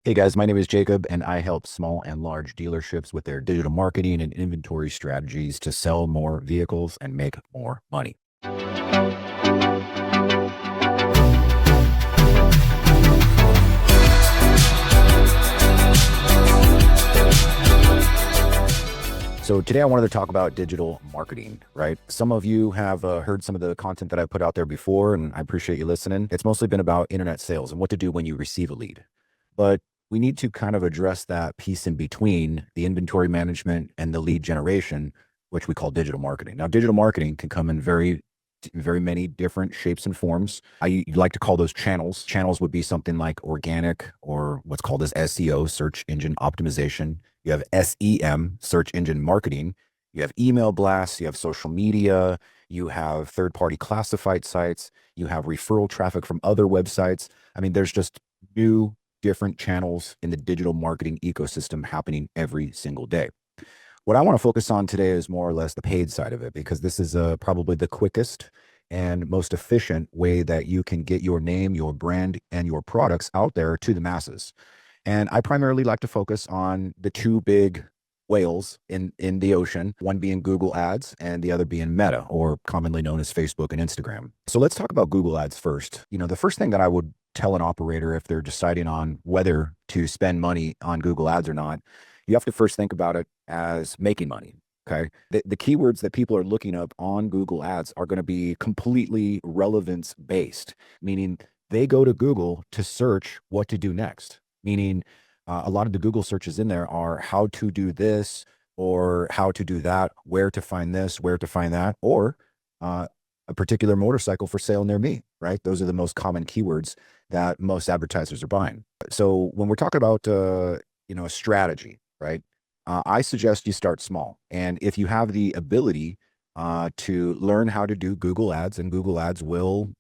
Hey guys, my name is Jacob, and I help small and large dealerships with their digital marketing and inventory strategies to sell more vehicles and make more money. So today I wanted to talk about digital marketing, right? Some of you have heard some of the content that I put out there before, and I appreciate you listening. It's mostly been about internet sales and what to do when you receive a lead. But we need to kind of address that piece in between the inventory management and the lead generation, which we call digital marketing. Now, digital marketing can come in very many different shapes and forms. I like to call those channels. Channels would be something like organic or what's called as SEO, search engine optimization. You have SEM, search engine marketing. You have email blasts. You have social media. You have third-party classified sites. You have referral traffic from other websites. I mean, there's just new different channels in the digital marketing ecosystem happening every single day. What I want to focus on today is more or less the paid side of it, because this is probably the quickest and most efficient way that you can get your name, your brand, and your products out there to the masses. And I primarily like to focus on the two big whales in the ocean, one being Google Ads and the other being Meta, or commonly known as Facebook and Instagram. So let's talk about Google Ads first. The first thing that I would tell an operator if they're deciding on whether to spend money on Google Ads or not, you have to first think about it as making money. Okay. The keywords that people are looking up on Google Ads are going to be completely relevance based, meaning they go to Google to search what to do next. Meaning, a lot of the Google searches in there are how to do this or how to do that, where to find this, where to find that, or a particular motorcycle for sale near me, right? Those are the most common keywords that most advertisers are buying. So when we're talking about, a strategy, right? I suggest you start small. And if you have the ability to learn how to do Google Ads, and Google Ads will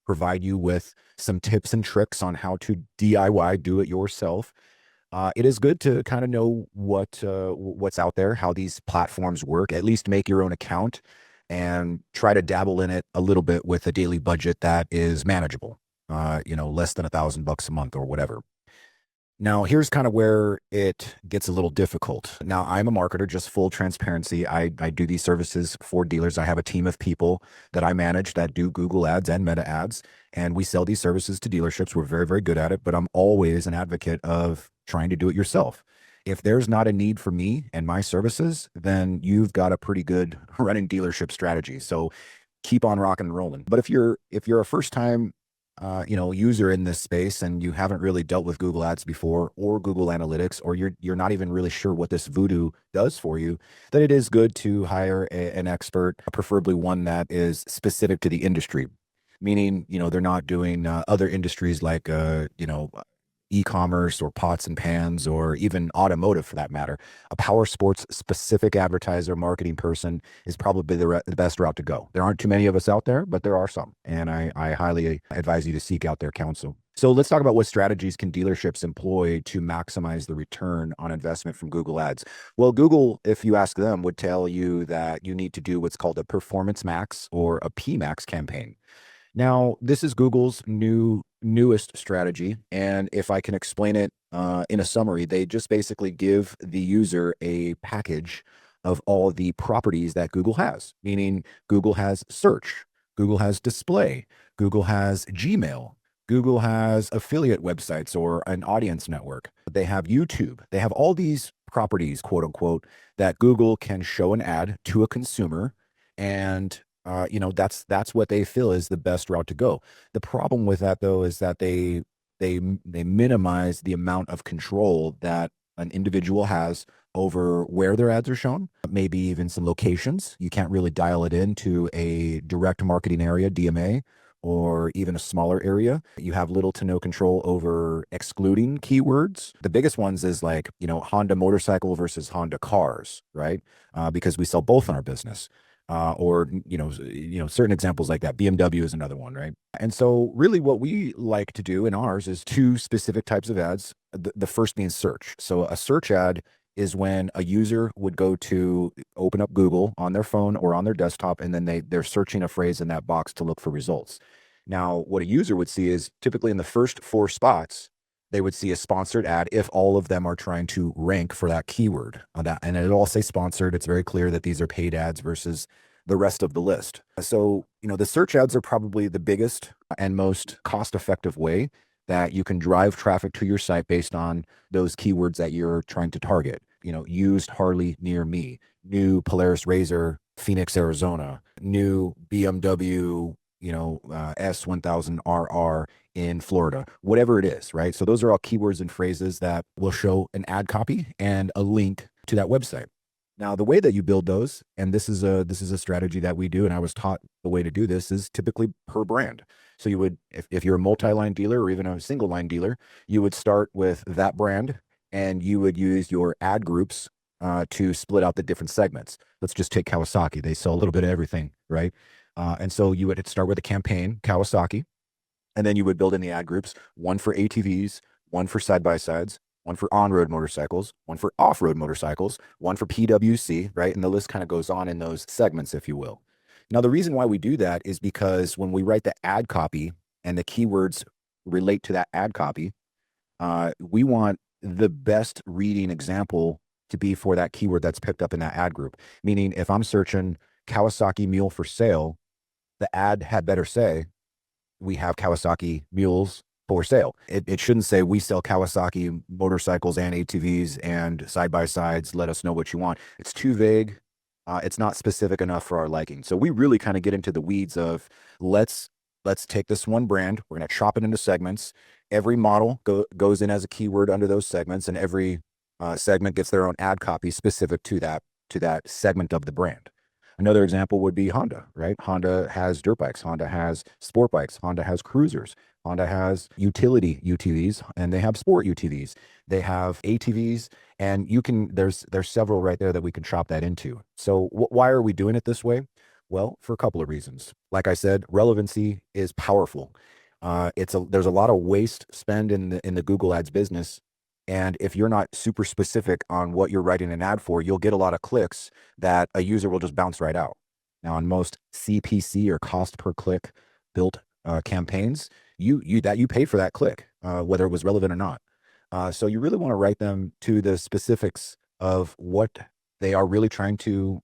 provide you with some tips and tricks on how to DIY, do it yourself. It is good to kind of know what's out there, how these platforms work, at least make your own account and try to dabble in it a little bit with a daily budget that is manageable, less than $1,000 a month or whatever. Now, here's kind of where it gets a little difficult. Now, I'm a marketer, just full transparency. I do these services for dealers. I have a team of people that I manage that do Google Ads and Meta Ads, and we sell these services to dealerships. We're very, very good at it, but I'm always an advocate of trying to do it yourself. If there's not a need for me and my services, then you've got a pretty good running dealership strategy. So keep on rocking and rolling. But if you're a first time user in this space and you haven't really dealt with Google Ads before or Google Analytics, or you're not even really sure what this voodoo does for you, then it is good to hire an expert, preferably one that is specific to the industry. Meaning, they're not doing other industries like e-commerce or pots and pans or even automotive for that matter. A power sports specific advertiser marketing person is probably the best route to go. There aren't too many of us out there, but there are some. And I highly advise you to seek out their counsel. So let's talk about what strategies can dealerships employ to maximize the return on investment from Google Ads. Well, Google, if you ask them, would tell you that you need to do what's called a Performance Max or a PMax campaign. Now, this is Google's newest strategy, and if I can explain it in a summary, they just basically give the user a package of all the properties that Google has, meaning Google has search, Google has display, Google has Gmail, Google has affiliate websites or an audience network. They have YouTube. They have all these properties, quote unquote, that Google can show an ad to a consumer, and that's what they feel is the best route to go. The problem with that, though, is that they minimize the amount of control that an individual has over where their ads are shown, maybe even some locations. You can't really dial it into a direct marketing area, DMA, or even a smaller area. You have little to no control over excluding keywords. The biggest ones is like, Honda motorcycle versus Honda cars, right? Because we sell both in our business. Or certain examples like that. BMW is another one, right? And so really what we like to do in ours is two specific types of ads. The first being search. So a search ad is when a user would go to open up Google on their phone or on their desktop, and then they're searching a phrase in that box to look for results. Now, what a user would see is typically in the first four spots, they would see a sponsored ad if all of them are trying to rank for that keyword on that. And it'll all say sponsored. It's very clear that these are paid ads versus the rest of the list. So, the search ads are probably the biggest and most cost-effective way that you can drive traffic to your site based on those keywords that you're trying to target. Used Harley near me, new Polaris Razor, Phoenix, Arizona, new BMW, S1000RR in Florida, whatever it is, right? So those are all keywords and phrases that will show an ad copy and a link to that website. Now, the way that you build those, and this is a strategy that we do, and I was taught the way to do this, is typically per brand. So you would, if you're a multi-line dealer or even a single line dealer, you would start with that brand and you would use your ad groups to split out the different segments. Let's just take Kawasaki. They sell a little bit of everything, right? And so you would start with a campaign, Kawasaki, and then you would build in the ad groups, one for ATVs, one for side-by-sides, one for on-road motorcycles, one for off-road motorcycles, one for PWC, right? And the list kind of goes on in those segments, if you will. Now, the reason why we do that is because when we write the ad copy and the keywords relate to that ad copy, we want the best reading example to be for that keyword that's picked up in that ad group. Meaning, if I'm searching Kawasaki mule for sale, the ad had better say, we have Kawasaki mules for sale. It shouldn't say we sell Kawasaki motorcycles and ATVs and side-by-sides. Let us know what you want. It's too vague. It's not specific enough for our liking. So we really kind of get into the weeds of let's take this one brand. We're going to chop it into segments. Every model goes in as a keyword under those segments, and every segment gets their own ad copy specific to that segment of the brand. Another example would be Honda, right? Honda has dirt bikes. Honda has sport bikes. Honda has cruisers. Honda has utility UTVs, and they have sport UTVs. They have ATVs, and there's several right there that we can chop that into. So why are we doing it this way? Well, for a couple of reasons. Like I said, relevancy is powerful. There's a lot of waste spend in the Google Ads business. And if you're not super specific on what you're writing an ad for, you'll get a lot of clicks that a user will just bounce right out. Now, on most CPC or cost per click built campaigns, you pay for that click, whether it was relevant or not. So you really want to write them to the specifics of what they are really trying to,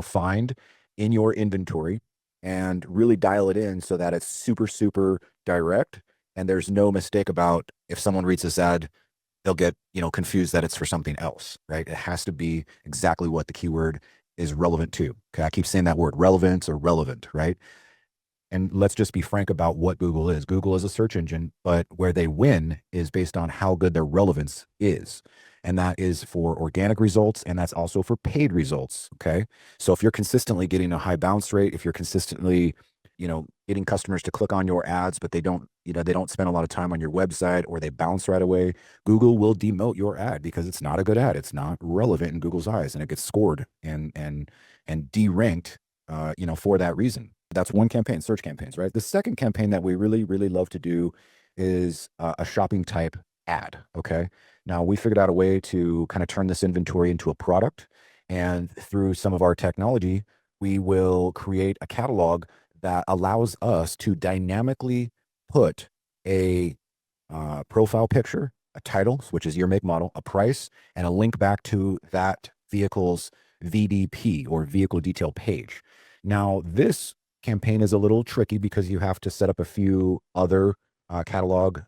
find in your inventory, and really dial it in so that it's super, super direct. And there's no mistake about if someone reads this ad, they'll get, confused that it's for something else, right? It has to be exactly what the keyword is relevant to. Okay. I keep saying that word, relevance or relevant, right? And let's just be frank about what Google is. Google is a search engine, but where they win is based on how good their relevance is. And that is for organic results, and that's also for paid results. Okay. So if you're consistently getting a high bounce rate, if you're consistently, getting customers to click on your ads, but they don't spend a lot of time on your website, or they bounce right away, Google will demote your ad because it's not a good ad. It's not relevant in Google's eyes, and it gets scored and deranked, for that reason. That's one campaign, search campaigns, right? The second campaign that we really, really love to do is a shopping type ad. Okay. Now we figured out a way to kind of turn this inventory into a product. And through some of our technology, we will create a catalog that allows us to dynamically put a profile picture, a title, which is your make model, a price, and a link back to that vehicle's VDP or vehicle detail page. Now, this campaign is a little tricky because you have to set up a few other catalog,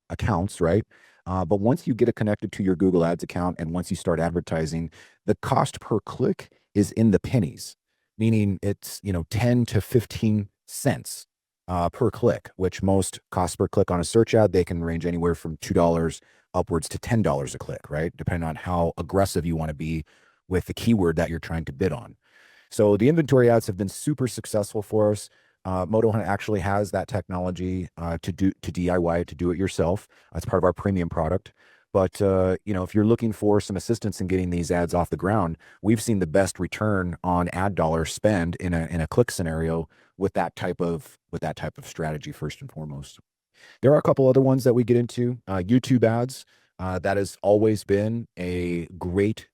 accounts, right? But once you get it connected to your Google Ads account and once you start advertising, the cost per click is in the pennies, meaning it's, 10 to 15 cents per click, which most cost per click on a search ad, they can range anywhere from $2 upwards to $10 a click, right? Depending on how aggressive you want to be with the keyword that you're trying to bid on. So the inventory ads have been super successful for us. Moto Hunt actually has that technology to DIY, to do it yourself. It's part of our premium product. But if you're looking for some assistance in getting these ads off the ground, we've seen the best return on ad dollar spend in a click scenario with that type of strategy first and foremost. There are a couple other ones that we get into. YouTube ads, that has always been a great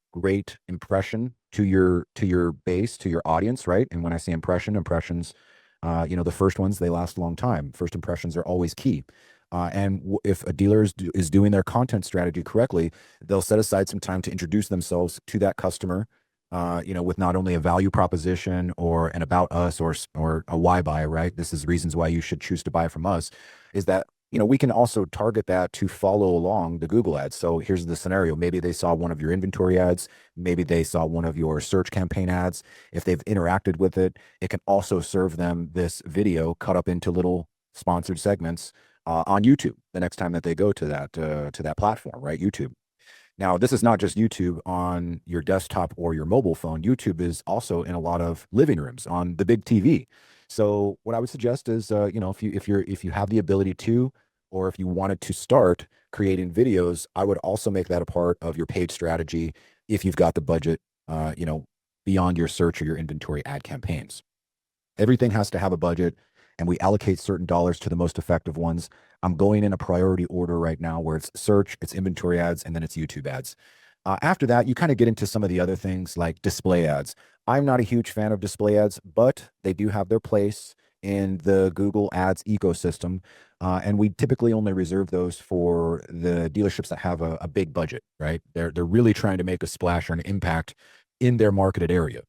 impression to your base, to your audience, right? And when I say impressions, the first ones, they last a long time. First impressions are always key. If a dealer is doing their content strategy correctly, they'll set aside some time to introduce themselves to that customer, with not only a value proposition or an about us or a why buy, right? This is reasons why you should choose to buy from us. Is that we can also target that to follow along the Google ads. So here's the scenario. Maybe they saw one of your inventory ads. Maybe they saw one of your search campaign ads. If they've interacted with it, it can also serve them this video cut up into little sponsored segments on YouTube the next time that they go to that platform, right? YouTube. Now, this is not just YouTube on your desktop or your mobile phone. YouTube is also in a lot of living rooms on the big TV. So what I would suggest is, if you have the ability to, or if you wanted to start creating videos, I would also make that a part of your paid strategy if you've got the budget, beyond your search or your inventory ad campaigns. Everything has to have a budget, and we allocate certain dollars to the most effective ones. I'm going in a priority order right now where it's search, it's inventory ads, and then it's YouTube ads. After that, you kind of get into some of the other things like display ads. I'm not a huge fan of display ads, but they do have their place in the Google Ads ecosystem. And we typically only reserve those for the dealerships that have a big budget, right? They're really trying to make a splash or an impact in their marketed area.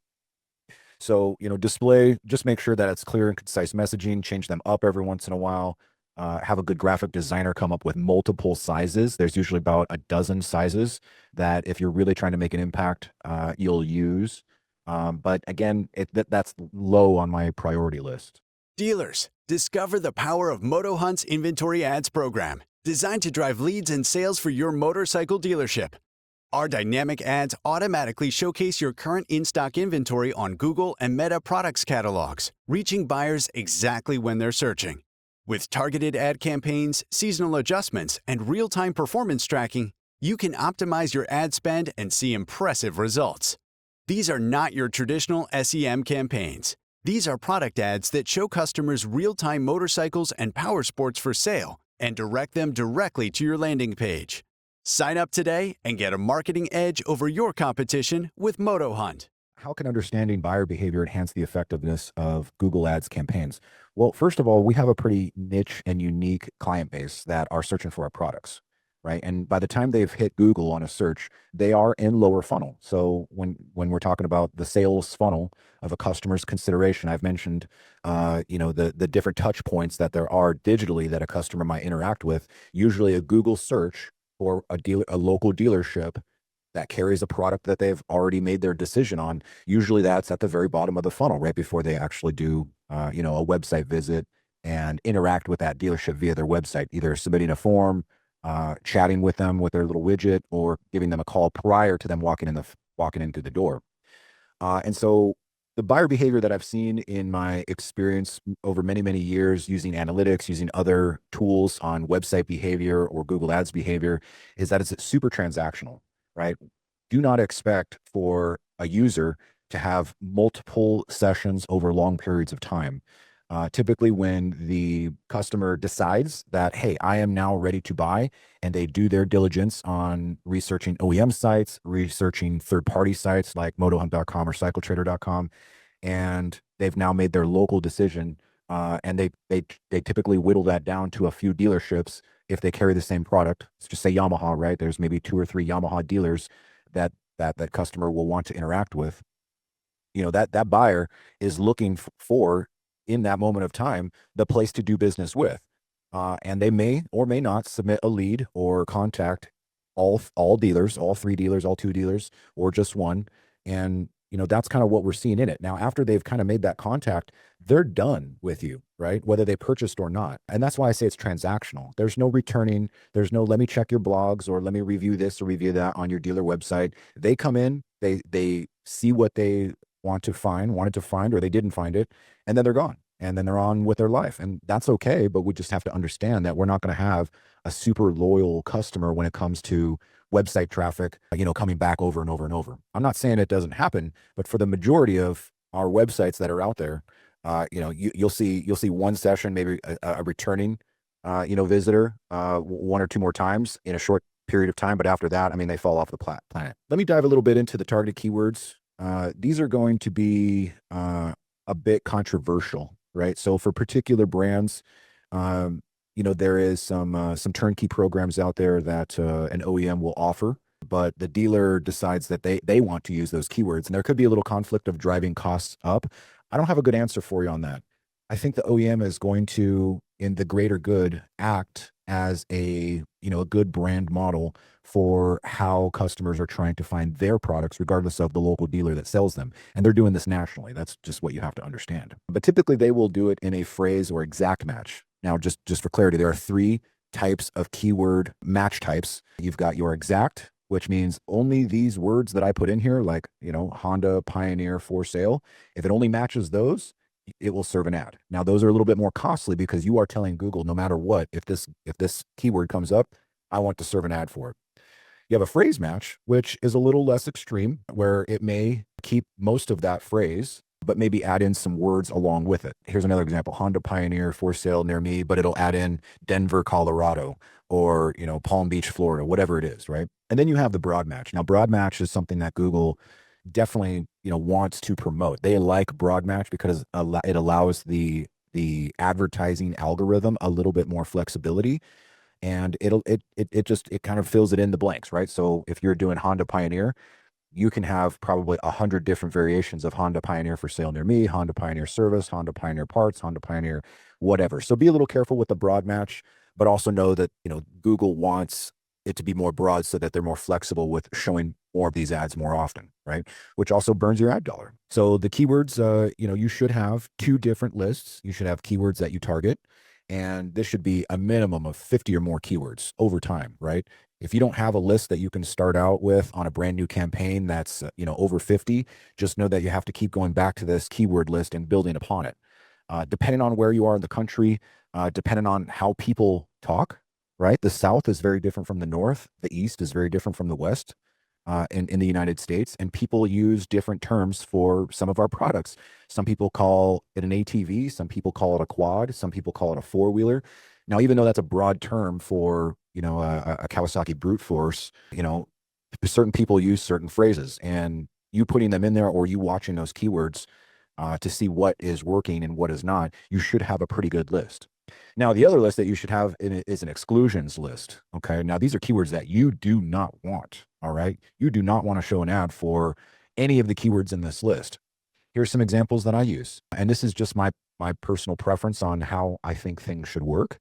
So, display, just make sure that it's clear and concise messaging, change them up every once in a while. Have a good graphic designer come up with multiple sizes. There's usually about a dozen sizes that if you're really trying to make an impact, you'll use. But again, that's low on my priority list. Dealers, discover the power of MotoHunt's Inventory Ads program, designed to drive leads and sales for your motorcycle dealership. Our dynamic ads automatically showcase your current in-stock inventory on Google and Meta products catalogs, reaching buyers exactly when they're searching. With targeted ad campaigns, seasonal adjustments, and real-time performance tracking, you can optimize your ad spend and see impressive results. These are not your traditional SEM campaigns. These are product ads that show customers real-time motorcycles and powersports for sale and direct them directly to your landing page. Sign up today and get a marketing edge over your competition with MotoHunt. How can understanding buyer behavior enhance the effectiveness of Google Ads campaigns? Well, first of all, we have a pretty niche and unique client base that are searching for our products, right? And by the time they've hit Google on a search, they are in lower funnel. So when we're talking about the sales funnel of a customer's consideration, I've mentioned, the different touch points that there are digitally that a customer might interact with. Usually a Google search for a local dealership that carries a product that they've already made their decision on. Usually that's at the very bottom of the funnel, right before they actually do, a website visit and interact with that dealership via their website, either submitting a form, chatting with them with their little widget, or giving them a call prior to them walking into the door. And so the buyer behavior that I've seen in my experience over many, many years using analytics, using other tools on website behavior or Google Ads behavior, is that it's super transactional, right? Do not expect for a user to have multiple sessions over long periods of time. Typically, when the customer decides that, hey, I am now ready to buy, and they do their diligence on researching OEM sites, researching third-party sites like motohunt.com or cycletrader.com, and they've now made their local decision, and they typically whittle that down to a few dealerships if they carry the same product. Let's just say Yamaha, right? There's maybe 2 or 3 Yamaha dealers that customer will want to interact with. That buyer is looking for, in that moment of time, the place to do business with. And they may or may not submit a lead or contact all dealers, all 3 dealers, all 2 dealers, or just one. And, that's kind of what we're seeing in it. Now, after they've kind of made that contact, they're done with you, right? Whether they purchased or not. And that's why I say it's transactional. There's no returning. There's no, let me check your blogs or let me review this or review that on your dealer website. They come in, they see what they wanted to find, or they didn't find it, and then they're gone. And then they're on with their life. And that's okay. But we just have to understand that we're not going to have a super loyal customer when it comes to website traffic, coming back over and over and over. I'm not saying it doesn't happen, but for the majority of our websites that are out there, you'll see one session, maybe a returning, visitor, 1 or 2 more times in a short period of time. But after that, they fall off the planet. Let me dive a little bit into the targeted keywords. These are going to be a bit controversial, right? So for particular brands, there is some turnkey programs out there that an OEM will offer, but the dealer decides that they want to use those keywords, and there could be a little conflict of driving costs up. I don't have a good answer for you on that. I think the OEM is going to, in the greater good, act as a good brand model for how customers are trying to find their products, regardless of the local dealer that sells them. And they're doing this nationally. That's just what you have to understand. But typically they will do it in a phrase or exact match. Now, just for clarity, there are three types of keyword match types. You've got your exact, which means only these words that I put in here, like, Honda, Pioneer, for sale. If it only matches those, it will serve an ad. Now, those are a little bit more costly because you are telling Google, no matter what, if this keyword comes up, I want to serve an ad for it. You have a phrase match, which is a little less extreme, where it may keep most of that phrase, but maybe add in some words along with it. Here's another example: Honda Pioneer for sale near me, but it'll add in Denver, Colorado, or, Palm Beach, Florida, whatever it is, right? And then you have the broad match. Now, broad match is something that Google definitely, wants to promote. They like broad match because it allows the advertising algorithm a little bit more flexibility, and it kind of fills it in the blanks, right? So if you're doing Honda Pioneer, you can have probably 100 different variations of Honda Pioneer for sale near me, Honda Pioneer service, Honda Pioneer parts, Honda Pioneer whatever. So be a little careful with the broad match, but also know that, Google wants it to be more broad so that they're more flexible with showing more of these ads more often, right? Which also burns your ad dollar. So the keywords, you should have two different lists. You should have keywords that you target, and this should be a minimum of 50 or more keywords over time, right? If you don't have a list that you can start out with on a brand new campaign that's, over 50, just know that you have to keep going back to this keyword list and building upon it. Depending on where you are in the country, depending on how people talk, right? The South is very different from the North. The East is very different from the West, in the United States. And people use different terms for some of our products. Some people call it an ATV. Some people call it a quad. Some people call it a four-wheeler. Now, even though that's a broad term for, a Kawasaki brute force, certain people use certain phrases, and you putting them in there or you watching those keywords to see what is working and what is not, you should have a pretty good list. Now, the other list that you should have is an exclusions list. Okay. Now, these are keywords that you do not want. All right. You do not want to show an ad for any of the keywords in this list. Here's some examples that I use. And this is just my personal preference on how I think things should work.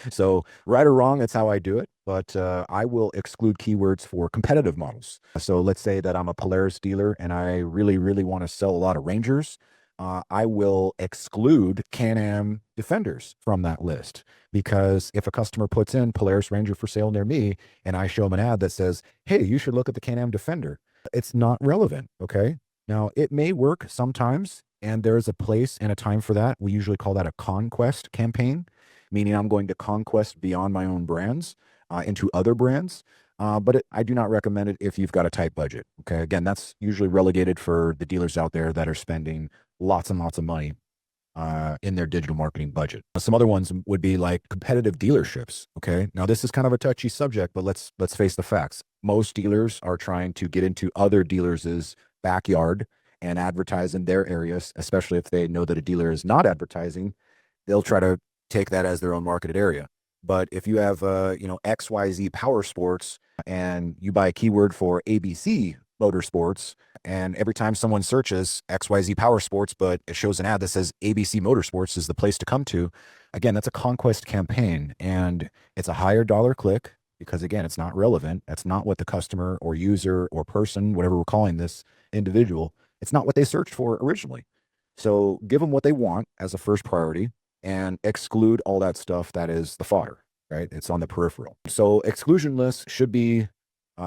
So right or wrong, that's how I do it. But I will exclude keywords for competitive models. So let's say that I'm a Polaris dealer and I really, really want to sell a lot of Rangers. I will exclude Can-Am Defenders from that list, because if a customer puts in Polaris Ranger for sale near me and I show them an ad that says, hey, you should look at the Can-Am Defender, it's not relevant. Okay. Now, it may work sometimes, and there is a place and a time for that. We usually call that a conquest campaign, meaning I'm going to conquest beyond my own brands into other brands. But I do not recommend it if you've got a tight budget. Okay. Again, that's usually relegated for the dealers out there that are spending lots and lots of money in their digital marketing budget. Some other ones would be like competitive dealerships. Okay. Now, this is kind of a touchy subject, but let's face the facts. Most dealers are trying to get into other dealers' backyard and advertise in their areas, especially if they know that a dealer is not advertising. They'll try to take that as their own marketed area. But if you have, XYZ Powersports and you buy a keyword for ABC Motorsports, and every time someone searches XYZ Powersports, but it shows an ad that says ABC Motorsports is the place to come to, again, that's a conquest campaign, and it's a higher dollar click because, again, it's not relevant. That's not what the customer or user or person, whatever we're calling this individual, it's not what they searched for originally. So give them what they want as a first priority and exclude all that stuff that is the fodder, right? It's on the peripheral. So exclusion lists should be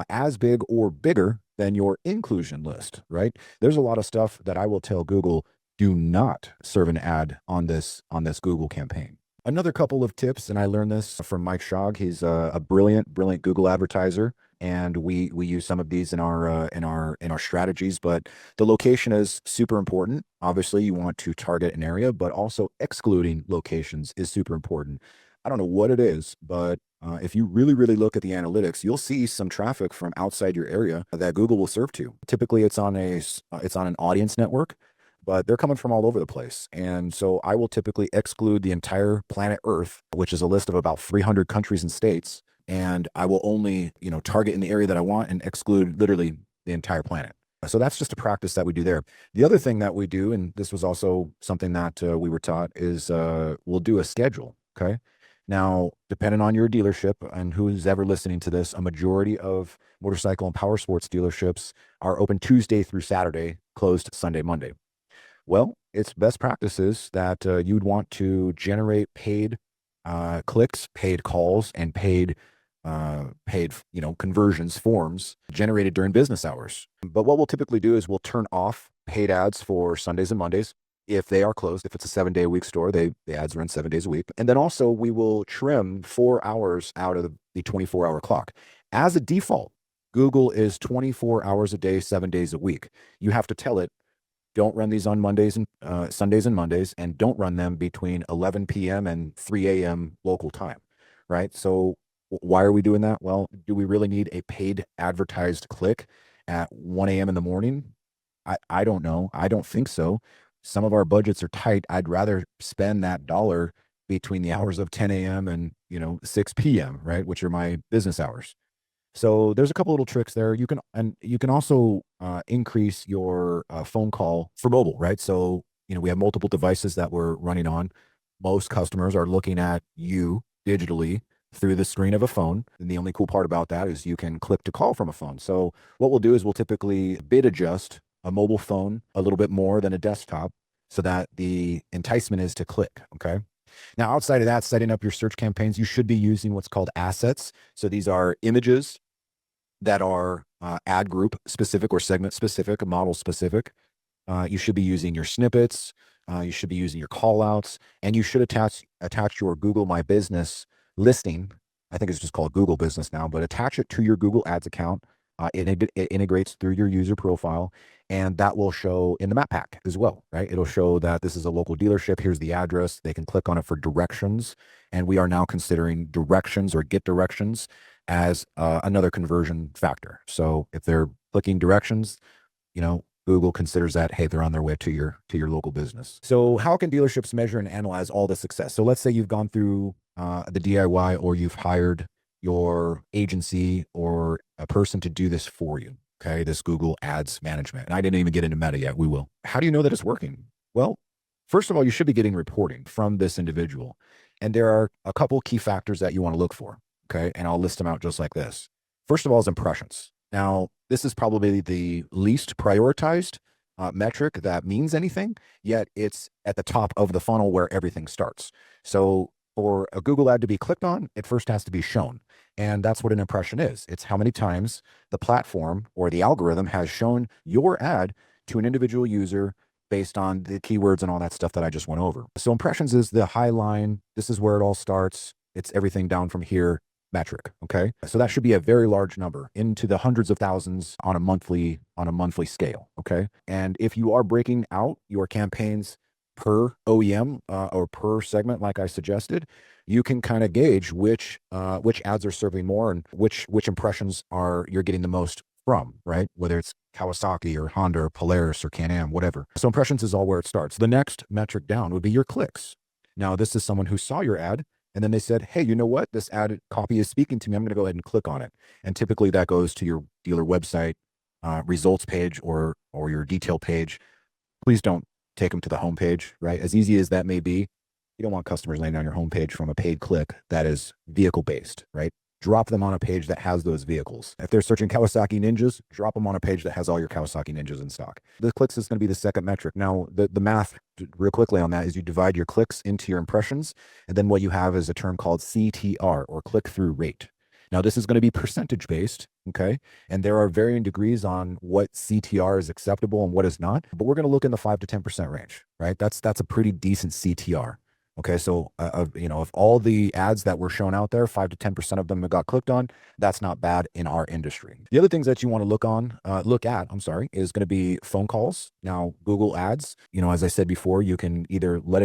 as big or bigger than your inclusion list, right? There's a lot of stuff that I will tell Google, do not serve an ad on this Google campaign. Another couple of tips, and I learned this from Mike Shog. He's a brilliant Google advertiser, and we use some of these in our strategies. But the location is super important. Obviously, you want to target an area, but also excluding locations is super important. I don't know what it is, but if you really, really look at the analytics, you'll see some traffic from outside your area that Google will serve to. Typically, it's on an audience network. but they're coming from all over the place. And so I will typically exclude the entire planet Earth, which is a list of about 300 countries and states. And I will only, target in the area that I want and exclude literally the entire planet. So that's just a practice that we do there. The other thing that we do, and this was also something that we were taught, is we'll do a schedule. Okay. Now, depending on your dealership and who's ever listening to this, a majority of motorcycle and power sports dealerships are open Tuesday through Saturday, closed Sunday, Monday. Well, it's best practices that you'd want to generate paid clicks, paid calls, and paid conversions forms generated during business hours. But what we'll typically do is we'll turn off paid ads for Sundays and Mondays if they are closed. If it's a 7-day-a-week store, the ads run 7 days a week. And then also we will trim 4 hours out of the 24-hour clock. As a default, Google is 24 hours a day, 7 days a week. You have to tell it, don't run these on Mondays and Sundays and Mondays, and don't run them between 11 p.m. and 3 a.m. local time, right? So why are we doing that? Well, do we really need a paid advertised click at 1 a.m. in the morning? I don't know. I don't think so. Some of our budgets are tight. I'd rather spend that dollar between the hours of 10 a.m. and 6 p.m., right, which are my business hours. So there's a couple little tricks there. You can also increase your phone call for mobile, right? So we have multiple devices that we're running on. Most customers are looking at you digitally through the screen of a phone. And the only cool part about that is you can click to call from a phone. So what we'll do is we'll typically bid adjust a mobile phone a little bit more than a desktop so that the enticement is to click. Okay. Now, outside of that, setting up your search campaigns, you should be using what's called assets. So these are images that are ad group specific or segment specific, model specific. You should be using your snippets. You should be using your call outs, and you should attach your Google My Business listing. I think it's just called Google Business now, but attach it to your Google Ads account. It integrates through your user profile, and that will show in the map pack as well, right? It'll show that this is a local dealership. Here's the address. They can click on it for directions. And we are now considering directions or get directions as another conversion factor. So if they're clicking directions, Google considers that, hey, they're on their way to your local business. So how can dealerships measure and analyze all the success? So let's say you've gone through the DIY, or you've hired your agency or a person to do this for you. Okay. This Google Ads management. And I didn't even get into Meta yet. We will. How do you know that it's working? Well, first of all, you should be getting reporting from this individual. And there are a couple key factors that you want to look for. Okay. And I'll list them out just like this. First of all is impressions. Now, this is probably the least prioritized metric that means anything, yet it's at the top of the funnel where everything starts. So for a Google ad to be clicked on, it first has to be shown. And that's what an impression is. It's how many times the platform or the algorithm has shown your ad to an individual user based on the keywords and all that stuff that I just went over. So impressions is the high line. This is where it all starts. It's everything down from here metric. Okay. So that should be a very large number, into the hundreds of thousands on a monthly scale. Okay. And if you are breaking out your campaigns per OEM or per segment, like I suggested, you can kind of gauge which ads are serving more and which impressions you're getting the most from, right? Whether it's Kawasaki or Honda or Polaris or Can-Am, whatever. So impressions is all where it starts. The next metric down would be your clicks. Now, this is someone who saw your ad and then they said, hey, you know what? This ad copy is speaking to me. I'm going to go ahead and click on it. And typically that goes to your dealer website results page or your detail page. Please don't take them to the homepage, right? As easy as that may be, you don't want customers landing on your homepage from a paid click that is vehicle-based, right? Drop them on a page that has those vehicles. If they're searching Kawasaki Ninjas, drop them on a page that has all your Kawasaki Ninjas in stock. The clicks is going to be the second metric. Now, the math real quickly on that is you divide your clicks into your impressions, and then what you have is a term called CTR, or click-through rate. Now, this is going to be percentage-based, okay? And there are varying degrees on what CTR is acceptable and what is not, but we're going to look in the 5 to 10% range, right? That's a pretty decent CTR. Okay, so of all the ads that were shown out there, 5 to 10% of them got clicked on. That's not bad in our industry. The other things that you want to look at, is going to be phone calls. Now, Google Ads, as I said before, you can either let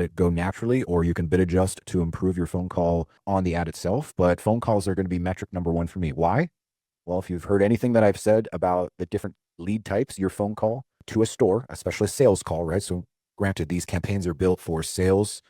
it go naturally, or you can bid adjust to improve your phone call on the ad itself. But phone calls are going to be metric number one for me. Why? Well, if you've heard anything that I've said about the different lead types, your phone call to a store, especially a sales call, right? So granted, these campaigns are built for sales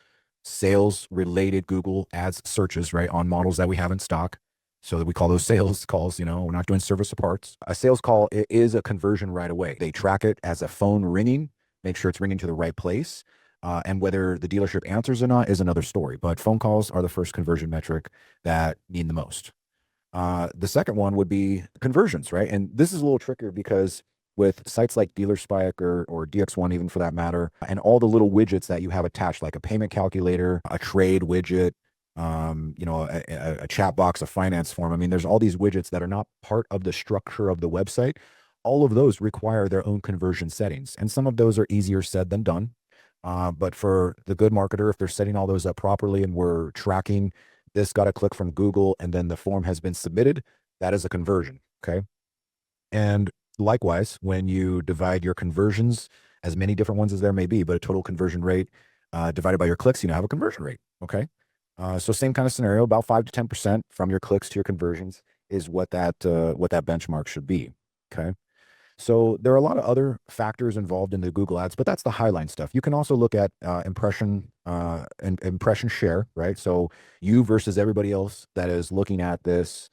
related Google ads searches, right? On models that we have in stock. So that we call those sales calls, we're not doing service or parts. A sales call is a conversion right away. They track it as a phone ringing, make sure it's ringing to the right place. And whether the dealership answers or not is another story. But phone calls are the first conversion metric that mean the most. The second one would be conversions, right? And this is a little trickier because with sites like DealerSpike or DX1, even for that matter, and all the little widgets that you have attached, like a payment calculator, a trade widget, a chat box, a finance form. I mean, there's all these widgets that are not part of the structure of the website. All of those require their own conversion settings. And some of those are easier said than done. But for the good marketer, if they're setting all those up properly and we're tracking this got a click from Google and then the form has been submitted, that is a conversion. Okay. And likewise, when you divide your conversions, as many different ones as there may be, but a total conversion rate divided by your clicks, have a conversion rate. Okay. So same kind of scenario, about 5 to 10% from your clicks to your conversions is what that benchmark should be. Okay. So there are a lot of other factors involved in the Google ads, but that's the highline stuff. You can also look at impression and impression share, right? So you versus everybody else that is looking at this,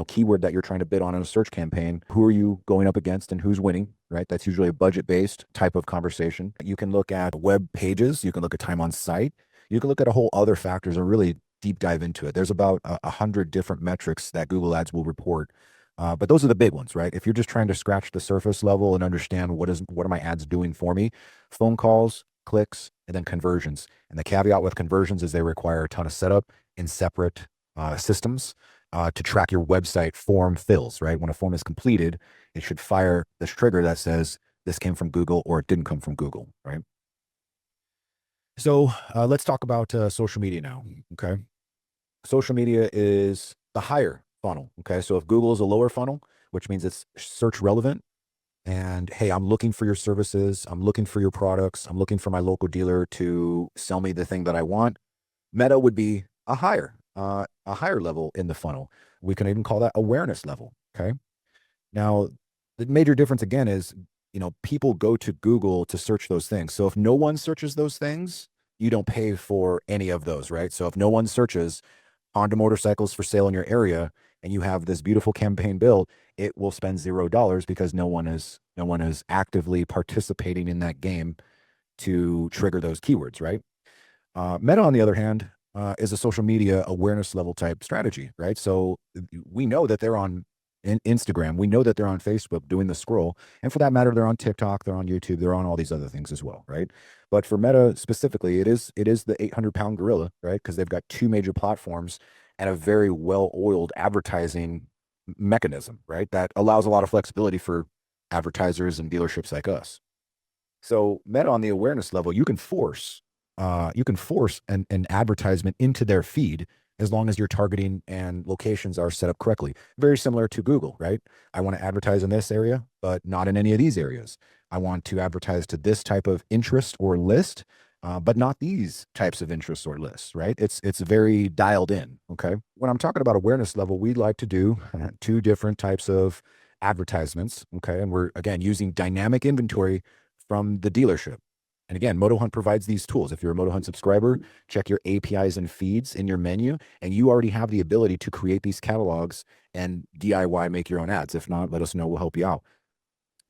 keyword that you're trying to bid on in a search campaign. Who are you going up against and who's winning, right? That's usually a budget-based type of conversation. You can look at web pages. You can look at time on site. You can look at a whole other factors and really deep dive into it. There's about 100 different metrics that Google Ads will report. But those are the big ones, right? If you're just trying to scratch the surface level and understand what are my ads doing for me, phone calls, clicks, and then conversions. And the caveat with conversions is they require a ton of setup in separate systems to track your website form fills, right? When a form is completed, it should fire this trigger that says this came from Google or it didn't come from Google, right? So let's talk about social media now, okay? Social media is the higher funnel. Okay. So if Google is a lower funnel, which means it's search relevant, and hey, I'm looking for your services, I'm looking for your products, I'm looking for my local dealer to sell me the thing that I want, Meta would be a higher level in the funnel. We can even call that awareness level. Okay. Now, the major difference again is, people go to Google to search those things. So if no one searches those things, you don't pay for any of those, right? So if no one searches Honda motorcycles for sale in your area and you have this beautiful campaign built, it will spend $0 because no one is actively participating in that game to trigger those keywords, right? Meta, on the other hand, is a social media awareness level type strategy, right? So we know that they're on Instagram, we know that they're on Facebook doing the scroll, and for that matter, they're on TikTok, they're on YouTube, they're on all these other things as well, right? But for Meta specifically, it is the 800-pound gorilla, right? Because they've got two major platforms and a very well-oiled advertising mechanism, right? That allows a lot of flexibility for advertisers and dealerships like us. So Meta, on the awareness level, you can force an advertisement into their feed as long as your targeting and locations are set up correctly. Very similar to Google, right? I want to advertise in this area, but not in any of these areas. I want to advertise to this type of interest or list, but not these types of interests or lists, right? It's very dialed in, okay? When I'm talking about awareness level, we like to do two different types of advertisements, okay? And we're, again, using dynamic inventory from the dealership. And again, MotoHunt provides these tools. If you're a MotoHunt subscriber, check your APIs and feeds in your menu, and you already have the ability to create these catalogs and DIY make your own ads. If not, let us know. We'll help you out.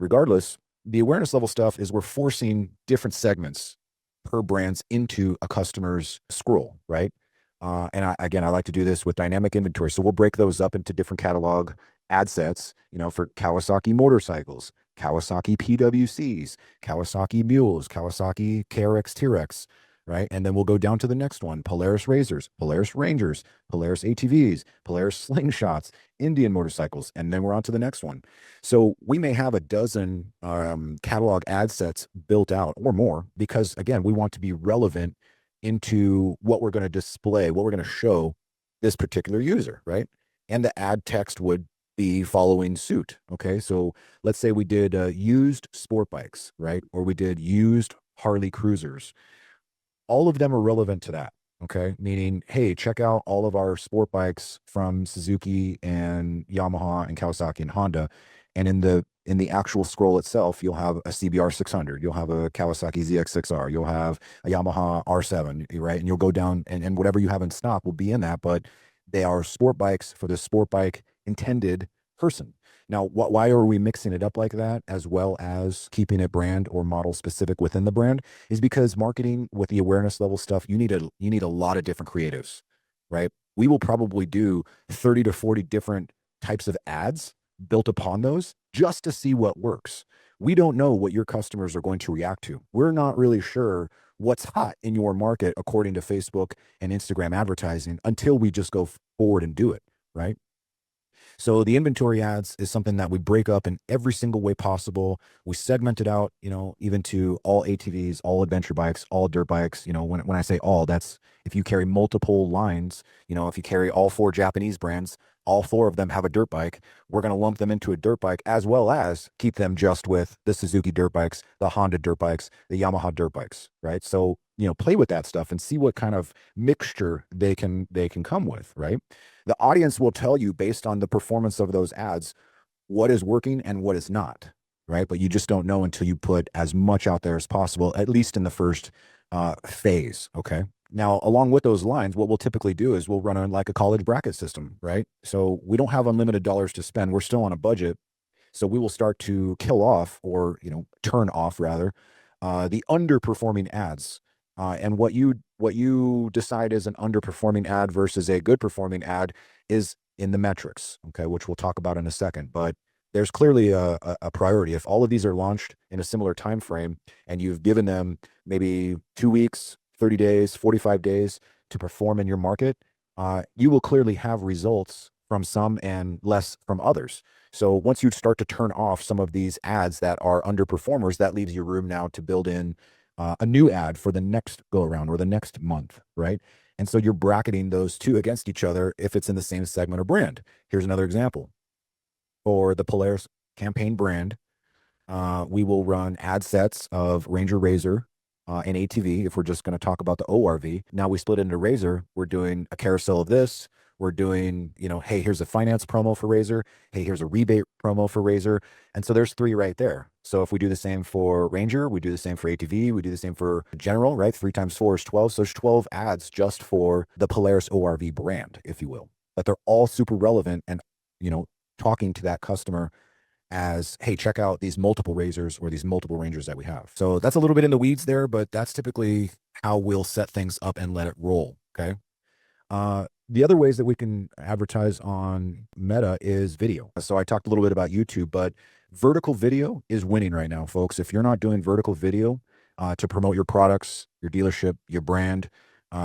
Regardless, the awareness level stuff is we're forcing different segments per brands into a customer's scroll, right? And I like to do this with dynamic inventory. So we'll break those up into different catalog ad sets, for Kawasaki motorcycles, Kawasaki PWCs, Kawasaki mules, Kawasaki KRX TRX, right? And then we'll go down to the next one: Polaris Razors, Polaris Rangers, Polaris ATVs, Polaris Slingshots, Indian motorcycles, and then we're on to the next one. So we may have a dozen catalog ad sets built out or more because, again, we want to be relevant into what we're going to display, what we're going to show this particular user, right? And the ad text would be following suit. Okay. So let's say we did used sport bikes, right? Or we did used Harley cruisers. All of them are relevant to that. Okay. Meaning, hey, check out all of our sport bikes from Suzuki and Yamaha and Kawasaki and Honda. And in the in the actual scroll itself, you'll have a CBR 600, you'll have a Kawasaki ZX6R, you'll have a Yamaha R7, right? And you'll go down and whatever you have in stock will be in that, but they are sport bikes for the sport bike intended person. Now, why are we mixing it up like that, as well as keeping it brand or model specific within the brand? Is because marketing with the awareness level stuff, you need a lot of different creatives, right? We will probably do 30 to 40 different types of ads built upon those just to see what works. We don't know what your customers are going to react to. We're not really sure what's hot in your market according to Facebook and Instagram advertising until we just go forward and do it, right? So the inventory ads is something that we break up in every single way possible. We segment it out, even to all ATVs, all adventure bikes, all dirt bikes. When I say all, that's if you carry multiple lines, if you carry all 4 Japanese brands, all 4 of them have a dirt bike, we're going to lump them into a dirt bike, as well as keep them just with the Suzuki dirt bikes, the Honda dirt bikes, the Yamaha dirt bikes, right? So, play with that stuff and see what kind of mixture they can come with, right? The audience will tell you based on the performance of those ads what is working and what is not, right? But you just don't know until you put as much out there as possible, at least in the first phase, okay? Now, along with those lines, what we'll typically do is we'll run on like a college bracket system, right? So we don't have unlimited dollars to spend. We're still on a budget. So we will start to kill off or, turn off rather, the underperforming ads. And what you decide is an underperforming ad versus a good performing ad is in the metrics, okay, which we'll talk about in a second. But there's clearly a priority. If all of these are launched in a similar time frame and you've given them maybe 2 weeks, 30 days, 45 days to perform in your market, you will clearly have results from some and less from others. So once you start to turn off some of these ads that are underperformers, that leaves you room now to build in a new ad for the next go around or the next month, right? And so you're bracketing those two against each other if it's in the same segment or brand. Here's another example. For the Polaris campaign brand, we will run ad sets of Ranger RZR and ATV if we're just going to talk about the ORV. Now we split into RZR. We're doing a carousel of this. We're doing, hey, here's a finance promo for RZR. Hey, here's a rebate promo for RZR. And so there's 3 right there. So if we do the same for Ranger, we do the same for ATV, we do the same for General, right? 3 times 4 is 12. So there's 12 ads just for the Polaris ORV brand, if you will. But they're all super relevant and, talking to that customer as, hey, check out these multiple RZRs or these multiple Rangers that we have. So that's a little bit in the weeds there, but that's typically how we'll set things up and let it roll, okay? The other ways that we can advertise on Meta is video. So I talked a little bit about YouTube, but vertical video is winning right now, folks. If you're not doing vertical video to promote your products, your dealership, your brand,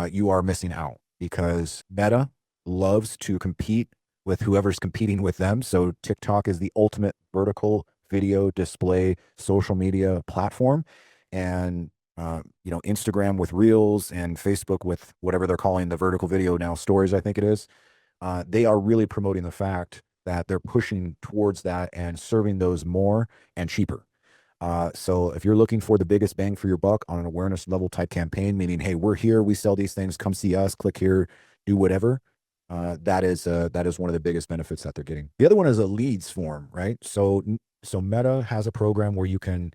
you are missing out because Meta loves to compete with whoever's competing with them. So TikTok is the ultimate vertical video display social media platform. And Instagram with Reels and Facebook with whatever they're calling the vertical video now, Stories, I think it is. They are really promoting the fact that they're pushing towards that and serving those more and cheaper. So if you're looking for the biggest bang for your buck on an awareness level type campaign, meaning, hey, we're here, we sell these things, come see us, click here, do whatever. That is one of the biggest benefits that they're getting. The other one is a leads form, right? So Meta has a program where you can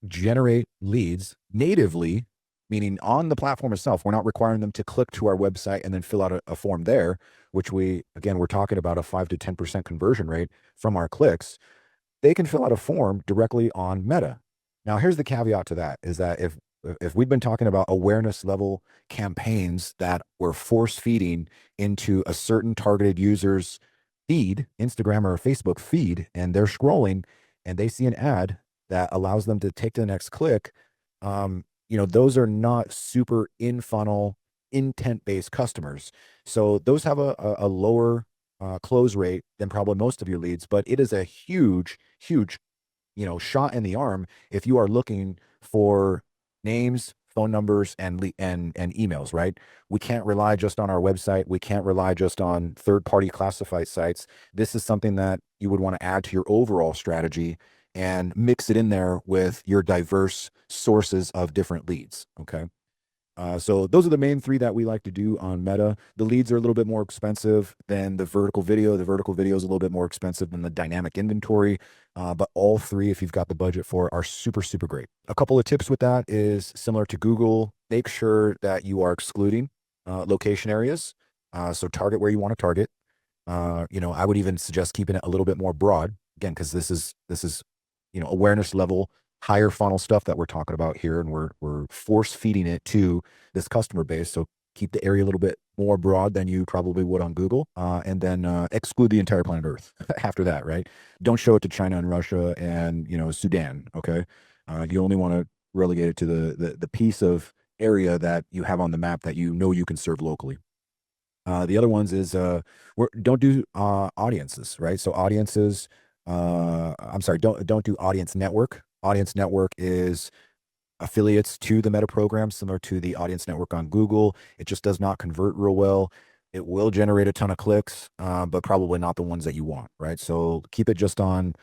generate leads natively, meaning on the platform itself. We're not requiring them to click to our website and then fill out a form there, which we're talking about a 5 to 10% conversion rate from our clicks. They can fill out a form directly on Meta. Now, here's the caveat to that is that if we've been talking about awareness level campaigns that we're force feeding into a certain targeted user's feed, Instagram or Facebook feed, and they're scrolling and they see an ad that allows them to take the next click, those are not super in funnel intent-based customers. So those have a lower close rate than probably most of your leads, but it is a huge shot in the arm if you are looking for names, phone numbers, and emails, right? We can't rely just on our website. We can't rely just on third-party classified sites. This is something that you would want to add to your overall strategy and mix it in there with your diverse sources of different leads, okay? So those are the main three that we like to do on Meta. The leads are a little bit more expensive than the vertical video. The vertical video is a little bit more expensive than the dynamic inventory. But all three, if you've got the budget for, are super, super great. A couple of tips with that is similar to Google. Make sure that you are excluding location areas. So target where you want to target. I would even suggest keeping it a little bit more broad, again, because this is awareness level, higher funnel stuff that we're talking about here, and we're force feeding it to this customer base. So keep the area a little bit more broad than you probably would on Google, and then exclude the entire planet Earth after that, right? Don't show it to China and Russia and Sudan. Okay, you only want to relegate it to the piece of area that you have on the map that you can serve locally. The other ones is don't do audiences, right? So audiences, don't do audience network. Audience network is affiliates to the Meta program, similar to the audience network on Google. It just does not convert real well. It will generate a ton of clicks, but probably not the ones that you want, right? So keep it just on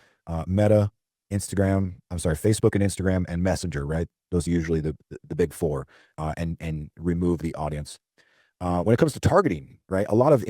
Meta, Facebook and Instagram and Messenger, right? Those are usually the big four, and remove the audience. When it comes to targeting, right, a lot of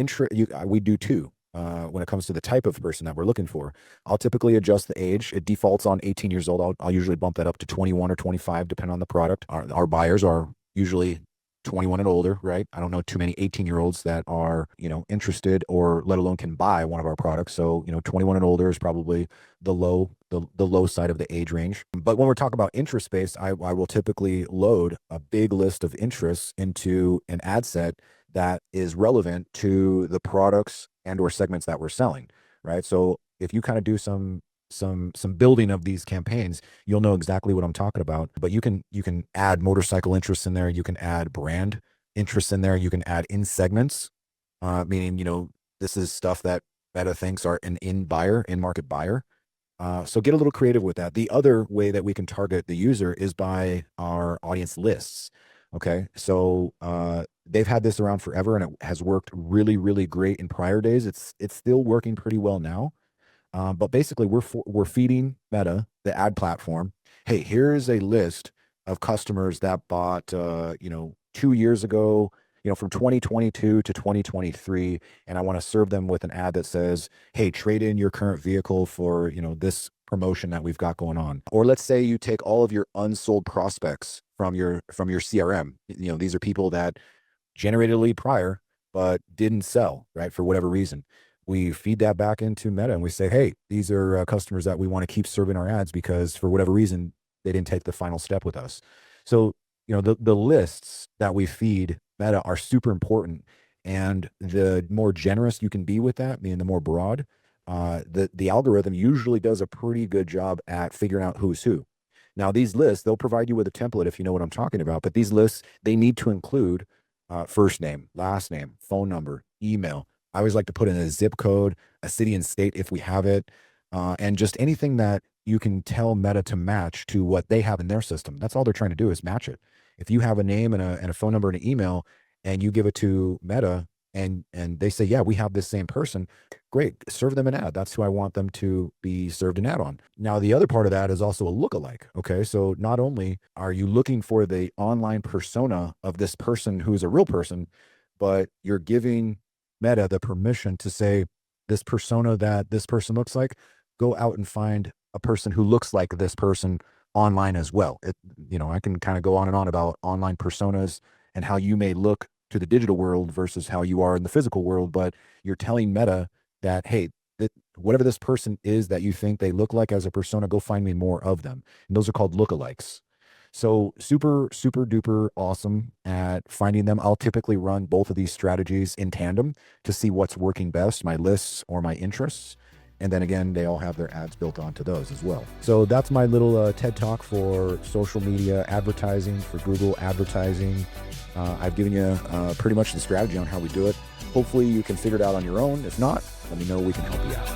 we do too. When it comes to the type of person that we're looking for, I'll typically adjust the age. It defaults on 18 years old. I'll usually bump that up to 21 or 25, depending on the product. Our buyers are usually 21 and older, right? I don't know too many 18-year-olds that are, interested or let alone can buy one of our products. So, 21 and older is probably the low side of the age range. But when we're talking about interest based, I will typically load a big list of interests into an ad set that is relevant to the products and or segments that we're selling, right? So if you kind of do some building of these campaigns, you'll know exactly what I'm talking about. But you can add motorcycle interests in there. You can add brand interests in there. You can add in segments, meaning, this is stuff that Meta thinks are an in-market buyer. So get a little creative with that. The other way that we can target the user is by our audience lists. Okay. So, they've had this around forever and it has worked really, really great in prior days. It's still working pretty well now. But basically we're feeding Meta, the ad platform. Hey, here's a list of customers that bought, 2 years ago, from 2022 to 2023. And I want to serve them with an ad that says, hey, trade in your current vehicle for, this promotion that we've got going on. Or let's say you take all of your unsold prospects from your CRM. These are people that generated a lead prior, but didn't sell, right? For whatever reason. We feed that back into Meta and we say, hey, these are customers that we want to keep serving our ads because for whatever reason, they didn't take the final step with us. So, the lists that we feed Meta are super important. And the more generous you can be with that, meaning the more broad, the algorithm usually does a pretty good job at figuring out who's who. Now, these lists, they'll provide you with a template if you know what I'm talking about. But these lists, they need to include first name, last name, phone number, email. I always like to put in a zip code, a city and state if we have it, and just anything that you can tell Meta to match to what they have in their system. That's all they're trying to do is match it. If you have a name and a phone number and an email and you give it to Meta and they say, yeah, we have this same person, great, serve them an ad. That's who I want them to be served an ad on. Now, the other part of that is also a lookalike. Okay. So not only are you looking for the online persona of this person who's a real person, but you're giving Meta the permission to say this persona that this person looks like, go out and find a person who looks like this person online as well. I can kind of go on and on about online personas and how you may look to the digital world versus how you are in the physical world, but you're telling Meta that, hey, whatever this person is that you think they look like as a persona, go find me more of them. And those are called lookalikes. So super, super duper awesome at finding them. I'll typically run both of these strategies in tandem to see what's working best, my lists or my interests. And then again, they all have their ads built onto those as well. So that's my little TED Talk for social media advertising, for Google advertising. I've given you pretty much the strategy on how we do it. Hopefully you can figure it out on your own. If not, let me know. We can help you out.